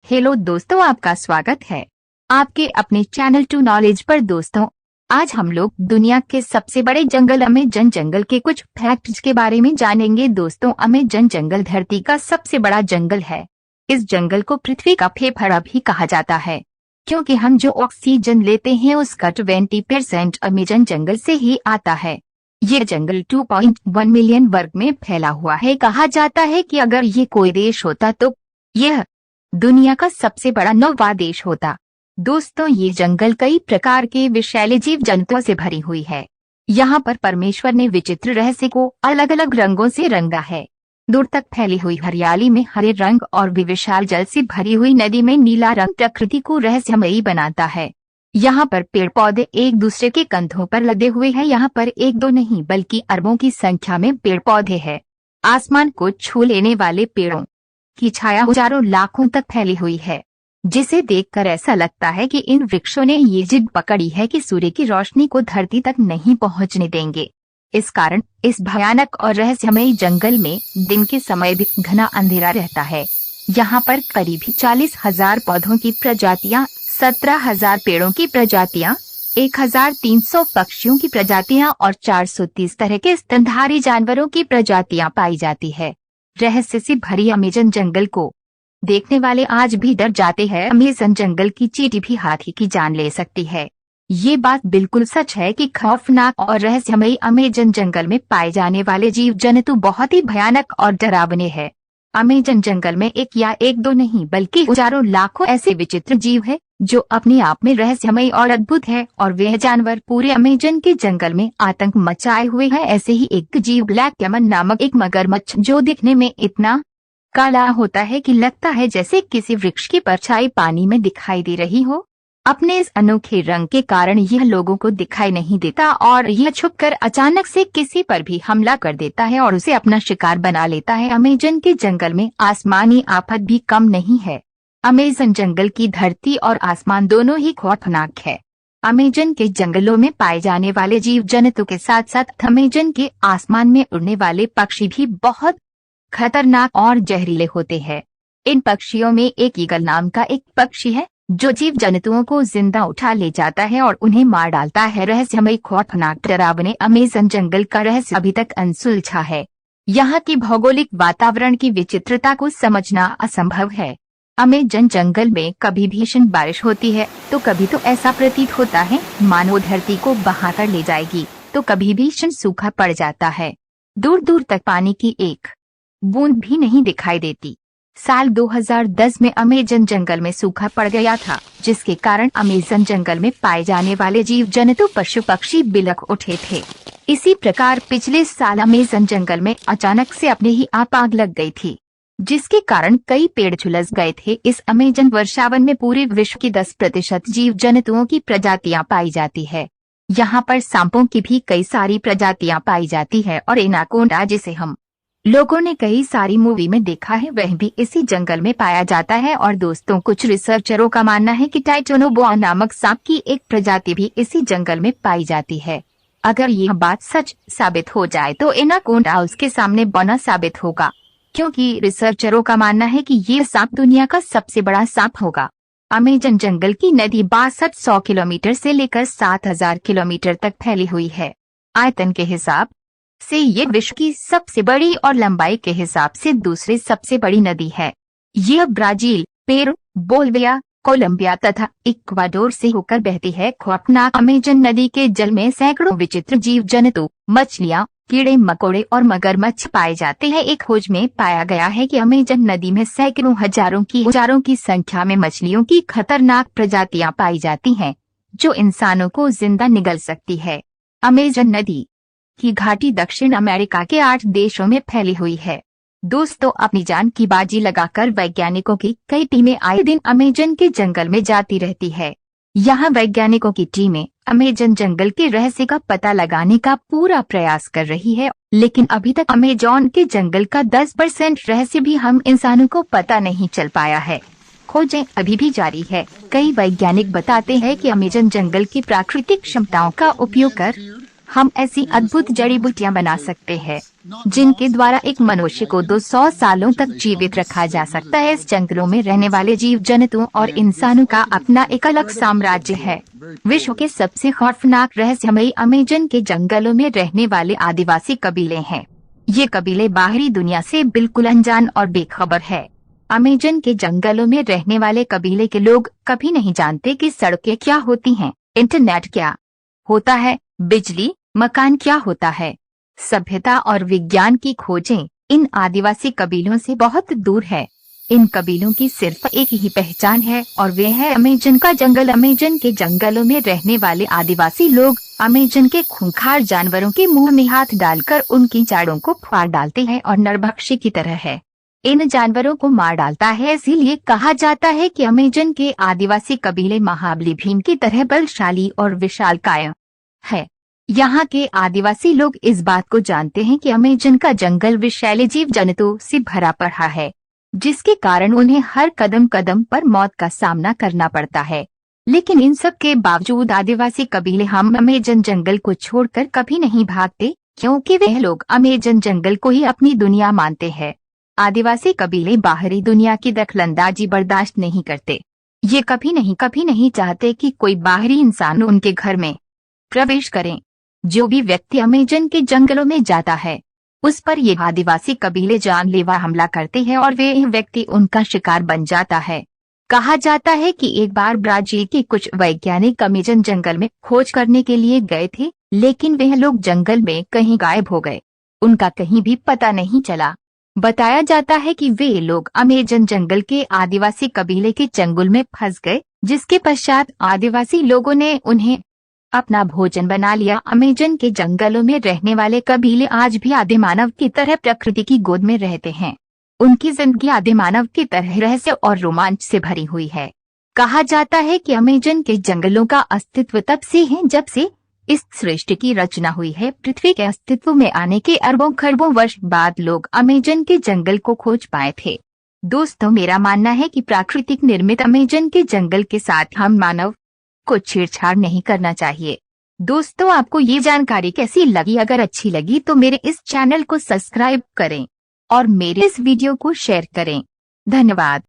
Hello दोस्तों, आपका स्वागत है आपके अपने चैनल टू नॉलेज पर। दोस्तों, आज हम लोग दुनिया के सबसे बड़े जंगल अमेजन जंगल के कुछ फैक्ट्स के बारे में जानेंगे। दोस्तों, अमेजन जंगल धरती का सबसे बड़ा जंगल है। इस जंगल को पृथ्वी का फेफड़ा भी कहा जाता है, क्योंकि हम जो ऑक्सीजन लेते हैं उसका 20% अमेजन जंगल से ही आता है। ये जंगल 2.1 मिलियन वर्ग में फैला हुआ है। कहा जाता है कि अगर ये कोई देश होता तो यह दुनिया का सबसे बड़ा 9वां देश होता। दोस्तों, ये जंगल कई प्रकार के विषैले जीव जंतुओं से भरी हुई है। यहाँ पर परमेश्वर ने विचित्र रहस्य को अलग अलग रंगों से रंगा है। दूर तक फैली हुई हरियाली में हरे रंग और विशाल जल से भरी हुई नदी में नीला रंग प्रकृति को रहस्यमयी बनाता है। यहाँ पर पेड़ पौधे एक दूसरे के कंधों पर लदे हुए हैं। यहाँ पर एक दो नहीं बल्कि अरबों की संख्या में पेड़ पौधे हैं। आसमान को छू लेने वाले पेड़ों की छाया हजारों लाखों तक फैली हुई है, जिसे देखकर ऐसा लगता है कि इन वृक्षों ने ये जिद पकड़ी है कि सूर्य की रोशनी को धरती तक नहीं पहुंचने देंगे। इस कारण इस भयानक और रहस्यमयी जंगल में दिन के समय भी घना अंधेरा रहता है। यहाँ पर करीब 40,000 पौधों की प्रजातियाँ, 17,000 पेड़ों की प्रजातियाँ, 1,300 पक्षियों की प्रजातियाँ और 430 तरह के स्तनधारी जानवरों की प्रजातियाँ पाई जाती है। रहस्य से भरी अमेजन जंगल को देखने वाले आज भी डर जाते हैं। अमेजन जंगल की चींटी भी हाथी की जान ले सकती है। ये बात बिल्कुल सच है कि खौफनाक और रहस्यमयी अमेजन जंगल में पाए जाने वाले जीव जंतु बहुत ही भयानक और डरावने हैं। अमेजन जंगल में एक या एक दो नहीं बल्कि हजारों लाखों ऐसे विचित्र जीव है जो अपने आप में रहस्यमयी और अद्भुत है, और वह जानवर पूरे अमेजन के जंगल में आतंक मचाए हुए हैं। ऐसे ही एक जीव ब्लैक कैमन नामक एक मगरमच्छ, जो दिखने में इतना काला होता है कि लगता है जैसे किसी वृक्ष की परछाई पानी में दिखाई दे रही हो। अपने इस अनोखे रंग के कारण यह लोगों को दिखाई नहीं देता और यह छुपकर अचानक से किसी पर भी हमला कर देता है और उसे अपना शिकार बना लेता है। अमेजन के जंगल में आसमानी आफत भी कम नहीं है। अमेजन जंगल की धरती और आसमान दोनों ही खौफनाक है। अमेजन के जंगलों में पाए जाने वाले जीव जंतु के साथ साथ अमेजन के आसमान में उड़ने वाले पक्षी भी बहुत खतरनाक और जहरीले होते हैं। इन पक्षियों में एक ईगल नाम का एक पक्षी है जो जीव जंतुओं को जिंदा उठा ले जाता है और उन्हें मार डालता है। रहस्यमयी खौफनाक डरावने अमेजन जंगल का रहस्य अभी तक अनसुलझा है। यहाँ की भौगोलिक वातावरण की विचित्रता को समझना असंभव है। अमेजन जंगल में कभी भीषण बारिश होती है तो कभी तो ऐसा प्रतीत होता है मानो धरती को बहाकर ले जाएगी, तो कभी भीषण सूखा पड़ जाता है। दूर दूर तक पानी की एक बूंद भी नहीं दिखाई देती। साल 2010 में अमेजन जंगल में सूखा पड़ गया था, जिसके कारण अमेजन जंगल में पाए जाने वाले जीव जंतु पशु पक्षी बिलख उठे थे। इसी प्रकार पिछले साल अमेजन जंगल में अचानक से अपने ही आप आग लग गई थी, जिसके कारण कई पेड़ झुलस गए थे। इस अमेजन वर्षावन में पूरे विश्व की 10% जीव जंतुओं की प्रजातियां पाई जाती है। यहाँ पर सांपों की भी कई सारी प्रजातियां पाई जाती है और एनाकोंडा, जिसे हम लोगों ने कई सारी मूवी में देखा है, वह भी इसी जंगल में पाया जाता है। और दोस्तों, कुछ रिसर्चरों का मानना है कि टाइटोनोबोआ नामक सांप की एक प्रजाति भी इसी जंगल में पाई जाती है। अगर यह बात सच साबित हो जाए तो एनाकोंडा उसके सामने बौना साबित होगा, क्योंकि रिसर्चरों का मानना है कि ये सांप दुनिया का सबसे बड़ा सांप होगा। अमेजन जंगल की नदी 6200 किलोमीटर से लेकर 7000 किलोमीटर तक फैली हुई है। आयतन के हिसाब से ये विश्व की सबसे बड़ी और लंबाई के हिसाब से दूसरी सबसे बड़ी नदी है। यह ब्राजील, पेरू, बोलिविया, कोलंबिया तथा इक्वाडोर से होकर बहती है। खौफनाक अमेजन नदी के जल में सैकड़ों विचित्र जीव जंतु, मछलियां, कीड़े मकोड़े और मगरमच्छ पाए जाते हैं। एक खोज में पाया गया है कि अमेजन नदी में सैकड़ों हजारों की संख्या में मछलियों की खतरनाक प्रजातियां पाई जाती हैं, जो इंसानों को जिंदा निगल सकती है। अमेजन नदी की घाटी दक्षिण अमेरिका के 8 देशों में फैली हुई है। दोस्तों, अपनी जान की बाजी लगाकर वैज्ञानिकों की कई टीमें आए दिन अमेजन के जंगल में जाती रहती है। यहाँ वैज्ञानिकों की टीमें अमेजन जंगल के रहस्य का पता लगाने का पूरा प्रयास कर रही है, लेकिन अभी तक अमेजन के जंगल का 10% रहस्य भी हम इंसानों को पता नहीं चल पाया है। खोजें अभी भी जारी है। कई वैज्ञानिक बताते हैं कि अमेजन जंगल की प्राकृतिक क्षमताओं का उपयोग कर हम ऐसी अद्भुत जड़ी बूटियां बना सकते हैं जिनके द्वारा एक मनुष्य को 200 सालों तक जीवित रखा जा सकता है। इस जंगलों में रहने वाले जीव जंतुओं और इंसानों का अपना एक अलग साम्राज्य है। विश्व के सबसे खौफनाक रहस्यमयी अमेजन के जंगलों में रहने वाले आदिवासी कबीले हैं। ये कबीले बाहरी दुनिया से बिल्कुल अनजान और बेखबर है। अमेजन के जंगलों में रहने वाले कबीले के लोग कभी नहीं जानते कि सड़कें क्या होती हैं, इंटरनेट क्या होता है, बिजली, मकान क्या होता है। सभ्यता और विज्ञान की खोजें इन आदिवासी कबीलों से बहुत दूर है। इन कबीलों की सिर्फ एक ही पहचान है और वे है अमेजन का जंगल। अमेजन के जंगलों में रहने वाले आदिवासी लोग अमेजन के खूंखार जानवरों के मुंह में हाथ डालकर उनकी जाड़ों को फाड़ डालते हैं और नरभक्षी की तरह है इन जानवरों को मार डालता है। इसीलिए कहा जाता है कि अमेजन के आदिवासी कबीले महाबली भीम की तरह बलशाली और विशालकाय है। यहाँ के आदिवासी लोग इस बात को जानते हैं कि अमेजन का जंगल विषैले जीव जंतुओं से भरा पड़ा है, जिसके कारण उन्हें हर कदम कदम पर मौत का सामना करना पड़ता है। लेकिन इन सब के बावजूद आदिवासी कबीले हम अमेजन जंगल को छोड़कर कभी नहीं भागते, क्योंकि वे लोग अमेजन जंगल को ही अपनी दुनिया मानते हैं। आदिवासी कबीले बाहरी दुनिया की दखलंदाजी बर्दाश्त नहीं करते। ये कभी नहीं चाहते कि कोई बाहरी इंसान उनके घर में प्रवेश करे। जो भी व्यक्ति अमेजन के जंगलों में जाता है उस पर ये आदिवासी कबीले जानलेवा हमला करते हैं और वे व्यक्ति उनका शिकार बन जाता है। कहा जाता है कि एक बार ब्राजील के कुछ वैज्ञानिक अमेजन जंगल में खोज करने के लिए गए थे, लेकिन वे लोग जंगल में कहीं गायब हो गए। उनका कहीं भी पता नहीं चला। बताया जाता है कि वे लोग अमेजन जंगल के आदिवासी कबीले के चंगुल में फंस गए, जिसके पश्चात आदिवासी लोगों ने उन्हें अपना भोजन बना लिया। अमेजन के जंगलों में रहने वाले कबीले आज भी आदिमानव की तरह प्रकृति की गोद में रहते हैं। उनकी जिंदगी आदिमानव की तरह रहस्य और रोमांच से भरी हुई है। कहा जाता है कि अमेजन के जंगलों का अस्तित्व तब से है जब से इस सृष्टि की रचना हुई है। पृथ्वी के अस्तित्व में आने के अरबों खरबों वर्ष बाद लोग अमेजन के जंगल को खोज पाए थे। दोस्तों, मेरा मानना है कि प्राकृतिक निर्मित अमेजन के जंगल के साथ हम मानव को छेड़छाड़ नहीं करना चाहिए। दोस्तों, आपको ये जानकारी कैसी लगी? अगर अच्छी लगी तो मेरे इस चैनल को सब्सक्राइब करें और मेरे इस वीडियो को शेयर करें। धन्यवाद।